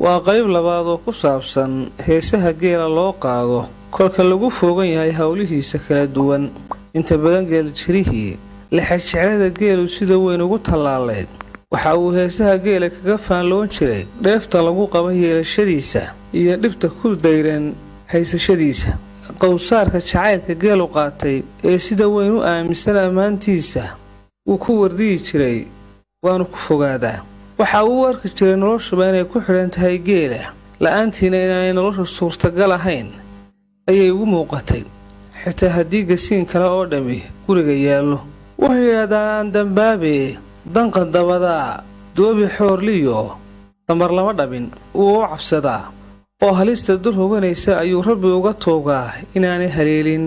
waa qayb labaad oo ku saabsan heesaha geela loo qaado kolka lagu foogan yahay hawlihiisa kala duwan. Inta badan geeljirihii lixajeclada geelu sida weyn ugu tallaaleed waxa uu heesaha geela kaga faanloon jiray dheefta lagu qaba yeelashadiisa iyo dhibta ku dayran haysashadiisa. Qowsaarka jacaylka geelu qaatay ee sida weyn u aaminsan ammaantiisa uu ku wardiyi jiray waanu ku fogaadaa. waxa uu arki jiray noloshuba inay ku xidhan tahay geela, la'aantiina inaanay noloshu suurtagal ahayn ayay ugu muuqatay, xitaa haddii gasiin kale oo dhammi guriga yaallo. wuxuu yidhaahdaa aan dambaabe danqa dabadaa doobi xoorliyo damar lama dhabin wuu u cabsadaa oo halista dul hoganaysa ayuu rabbi uga toogaa inaanay haleelin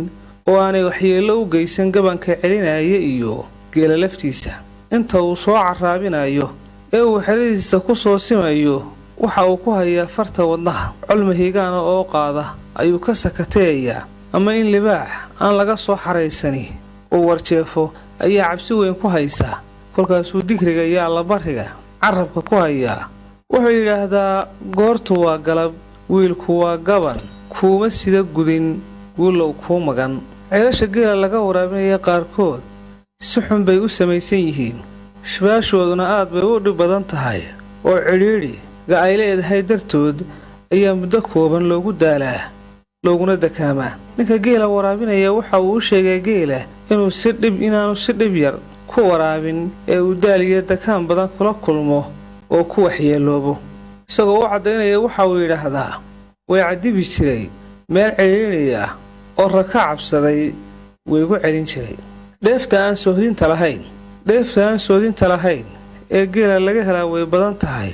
oo aanay waxyeello u geysan gabanka celinaya iyo geela laftiisa. inta uu soo carraabinayo ee uu xeradiisa ku soo simayo waxa uu ku hayaa farta wadnaha. col mahigaana oo qaada ayuu ka sakateeyaa, ama in libaax aan laga soo xaraysani uu warjeefo ayaa cabsi weyn ku haysa. kolkaasuu digriga iyo allabariga carrabka ku hayaa. wuxuu yidhaahdaa goortu waa galab, wiilku waa gaban, kuuma sida gudin guulow kuu magan. ceelasha geela laga waraabinaya qaarkood si xun bay u samaysan yihiin, shabaashooduna aad bay u dhib badan tahay oo cidhiidhiga ay leedahay dartood ayaa muddo kooban loogu daalaa looguna dakaamaa. ninka geela waraabinaya waxa uu u sheegay geela inaanu si dhib yar ku waraabin ee uu daaliyo dakaan badan kula kulmo oo ku waxyeeloobo. isagoo u caddaynaya waxa uu yidhaahdaa way cadibi jiray meel cidhiidhi ah oo rag ka cabsaday waygu celin jiray. dheefta aan soodinta lahayn ee geela laga helaa way badan tahay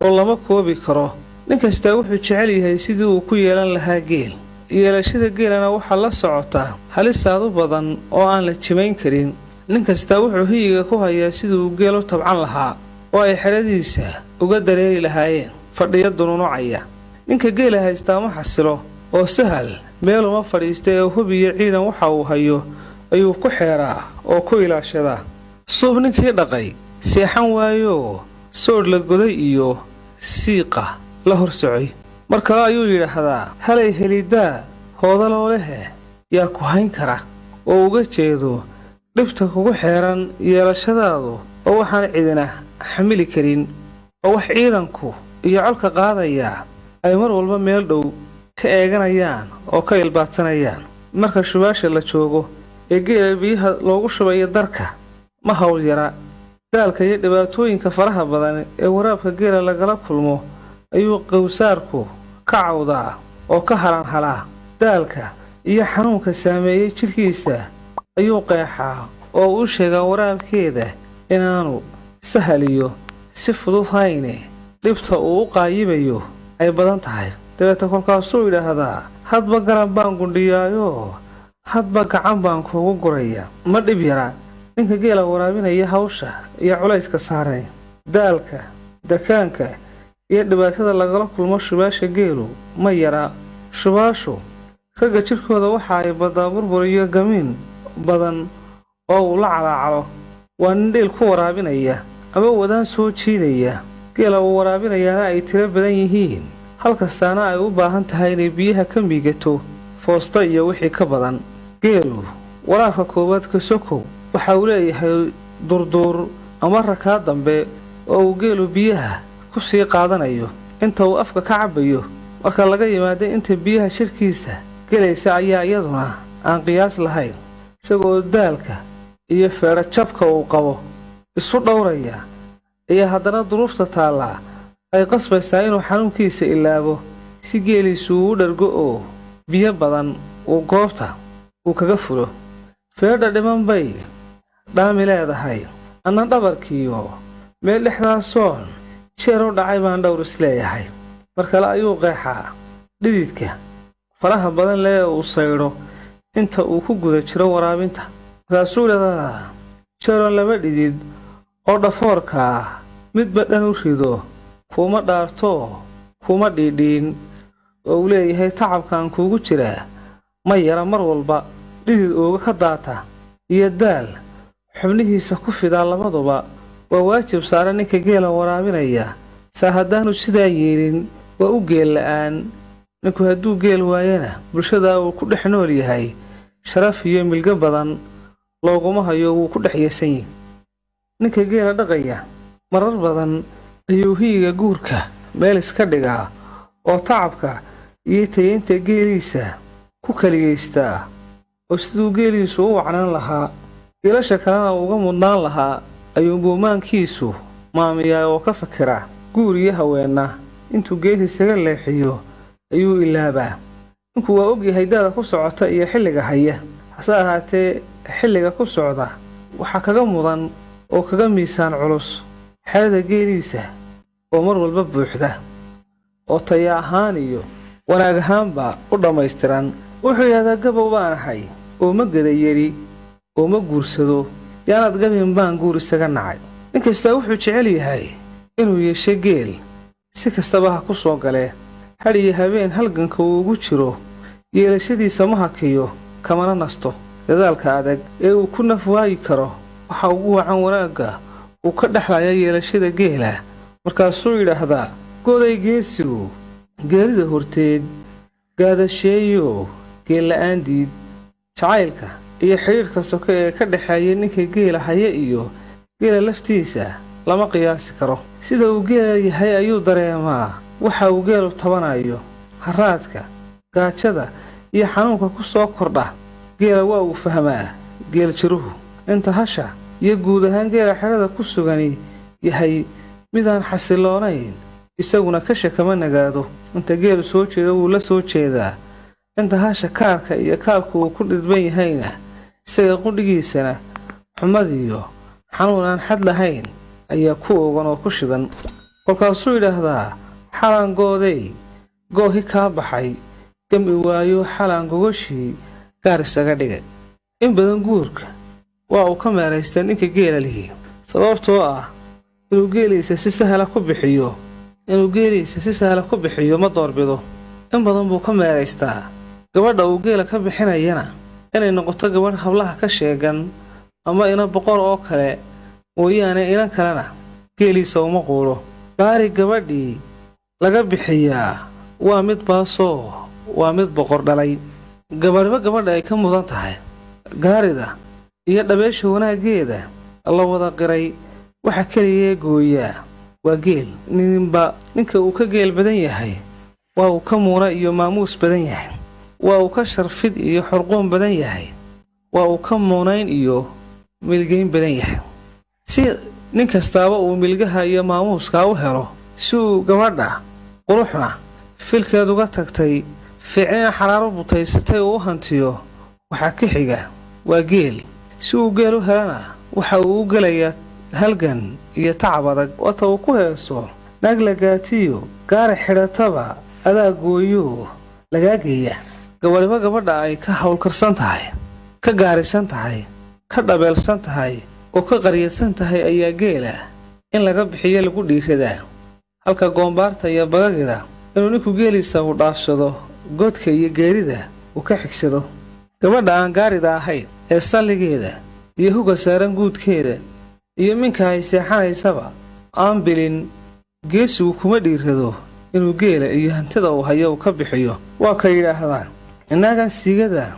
oo lama koobi karo. nin kastaa wuxuu jecel yahay sidii uu ku yeelan lahaa geel. yeelashada geelana waxaa la socotaa halisaad u badan oo aan la jimayn karin. nin kastaa wuxuu hiyiga ku hayaa sidii uu geel u tabcan lahaa oo ay xeradiisa uga dareeri lahaayeen fadhiyo dununucaya. ninka geela haystaa ma xasilo oo sahal meeluma fadhiista ee hubiyo ciidan waxa uu hayo ayuu ku xeeraa oo ku ilaashadaa. suub ninkii dhaqay seexan waayo soodh la goday iyo siiqa la hor socay. mar kale ayuu yidhaahdaa halay helidaa hoodaloo lehe yaa ku hayn kara, oo uga jeedo dhibta kugu xeeran yeelashadaadu oo waxaan cidina xamili karin, oo wax ciidanku iyo colka qaadayaa ay mar walba meel dhow ka eeganayaan oo ka ilbaadsanayaan. marka shubaasha la joogo ee geela biyaha loogu shubayo darka ma hawl yara. daalka iyo dhibaatooyinka faraha badan ee waraabka geela lagala kulmo ayuu qowsaarku ka cawdaa oo ka halanhalaa. daalka iyo xanuunka saameeyey jidhkiisa ayuu qeexaa oo u sheegaa waraabkeeda inaanu sahaliyo si fudud hayne dhibta uu u qaayibayo ay badan tahay. dabeeta kolkaasuu yidhaahdaa hadba garan baan gundhiyaayo hadba gacan baan kuugu guraya. ma dhib yara ninka geela waraabinaya hawsha iyo culayska saaran, daalka, dakaanka iyo dhibaatada lagala kulmo shubaasha geelu ma yara. shubaashu ragga jidhkooda waxa ay badaa burbur iyo gamiin badan oo uu la calaacalo. waa nin dheel ku waraabinaya ama wadaan soo jiidaya. geela uu waraabinayaana ay tiro badan yihiin, halkastaana ay u baahan tahay inay biyaha ka miigato foosta iyo wixii ka badan. geelu waraabka koowaad ka sokow waxa uu leeyahay durduur ama rakaa dambe oo uu geelu biyaha ku sii qaadanayo inta uu afka ka cabbayo. marka laga yimaada inta biyaha shirkiisa gelaysa ayaa iyaduna aan qiyaas lahayn. isagoo daalka iyo feedha jabka uu qabo isu dhowraya ayaa haddana duruufta taallaa ay qasbaysaa inuu xanuunkiisa ilaabo si geeliisu uu u dhargo oo biyo badan uu goobta uu kaga fulo. feedha dhiman bay dhaami leedahay, anna dhabarkiiyo meel dhexdaasoon jeer u dhacay baan dhowr isleeyahay. mar kale ayuu qeexaa dhididka faraha badan lee uu saydho inta uu ku guda jiro waraabinta. markaasuu yidhahdaa jeeroon laba dhidid oo dhafoorka ah midba dhan u rido kuuma dhaarto kuuma dhiidhiin, oo uu leeyahay tacabkaan kuugu jiraa ma yara. mar walba dhidid ooga ka daata iyo daal xubnihiisa ku fidaa labaduba waa waajib saaran ninka geela waraabinaya. saa haddaanu sidaa yeelin waa u geel la'aan. ninku hadduu geel waayana bulshada uu ku dhex nool yahay sharaf iyo milgo badan looguma hayo wuu ku dhex yeesan yahay. ninka geela dhaqaya marar badan ayuu hiiga guurka meel iska dhigaa oo tacabka iyo tayeynta geeliisa ku kaliyeystaa oo siduu geeliisu u wacnaan lahaa geelasha kalena uga mudnaan lahaa ayuu buumaankiisu maamiyaa oo ka fakira guur iyo haweenna intuu geel isaga leexiyo ayuu ilaabaa. ninku waa og yahay da'da ku socota iyo xilliga haya, hase ahaatee xilliga ku socda waxaa kaga mudan oo kaga miisaan culus xerada geeliisa oo mar walba buuxda oo taya ahaan iyo wanaag ahaanba u dhammaystiran. wuxuu yidhahdaa gabow baan ahay oo ma gadayeri oo ma guursado, yaanaad gabin baan guur isaga nacay. nin kastaa wuxuu jecel yahay inuu yeesho geel, si kastaba ha ku soo galee. had iyo habeen halganka uu ugu jiro yeelashadiisa ma hakiyo kamana nasto. dadaalka adag ee uu ku naf waayi karo waxa ugu wacan wanaagga uu ka dhexlaya yeelashada geela. markaasuu yidhaahdaa goday geesigu geerida horteed gaadasheeyo geel la'aan diid. jacaylka iyo xidhiidhka soke ee ka dhexeeya ninka geela haya iyo geela laftiisa lama qiyaasi karo. sida uu geela yahay ayuu dareemaa waxa uu geelu tabanayo, haraadka, gaajada iyo xanuunka ku soo kordha. geela waa uu fahmaa geel jiruhu inta hasha iyo guud ahaan geela xerada ku sugani yahay midaan xasiloonayn, isaguna ka shakama nagaado. inta geelu soo jeeda wuu la soo jeedaa, inta hasha kaarka iyo kaalka uu ku dhidban yahayna isaga qudhigiisana xumadiyo xanuun aan xad lahayn ayaa ku ogan oo ku shidan. kolkaasuu yidhaahdaa xalaan gooday goohi kaa baxay gam i waayo xalaan gogoshii gaar isaga dhigay. in badan guurka waa uu ka meeraystaa ninka geela lihi, sababtoo ah inuu geeliisa si sahla ku bixiyo ma doorbido. in badan buu ka meeraystaa gabadha uu geela ka bixinayana inay noqoto gabadh hablaha ka sheegan ama ina boqor oo kale mooyaane inan kalena geeliisa uma quulo. gaari gabadhii laga bixiyaa waa mid baasoo waa mid boqor dhalay. gabadhba gabadha ay ka mudan tahay. gaarida iyo dhabeesha wanaaggeeda la wada qiray waxa keliya gooyaa waa geel. ninka uu ka geel badan yahay waa uu ka muuna iyo maamuus badan yahay, waa uu ka sharfid iyo xurqoon badan yahay, waa uu ka muunayn iyo milgayn badan yahay. si nin kastaaba uu milgaha iyo maamuuskaa u helo, si uu gabadha quruxna filkeed uga tagtay fiicnina xaraaro butaysatay uu u hantiyo, waxaa ka xiga waa geel. si uu geel u helana waxa uu u gelayaa halgan iyo tacab adag. wata uu ku heeso naag lagaatiyo gaari xidhataba adaa gooyo lagaa geeya. gabadhiba gabadha ay ka hawlkarsan tahay, ka gaarisan tahay, ka dhabeelsan tahay oo ka qaryadsan tahay ayaa geela in laga bixiyo lagu dhiiradaa. halka goombaarta iyo bagagida inuu ninku geeliisa u dhaafsado godka iyo geerida uu ka xigsado. gabadha aan gaarida ahayn ee salligeeda iyo huga saaran guudkeeda iyo minka ay seexanaysaba aan bilin, geesigu kuma dhiirado inuu geela iyo hantida uu hayo uu ka bixiyo. waa ka yidhaahdaan innagaan siigada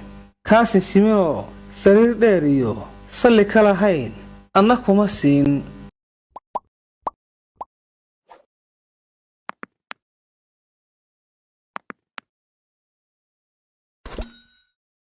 kaasin siminoo sariir dheer iyo salli ka lahayn, anna kuma siin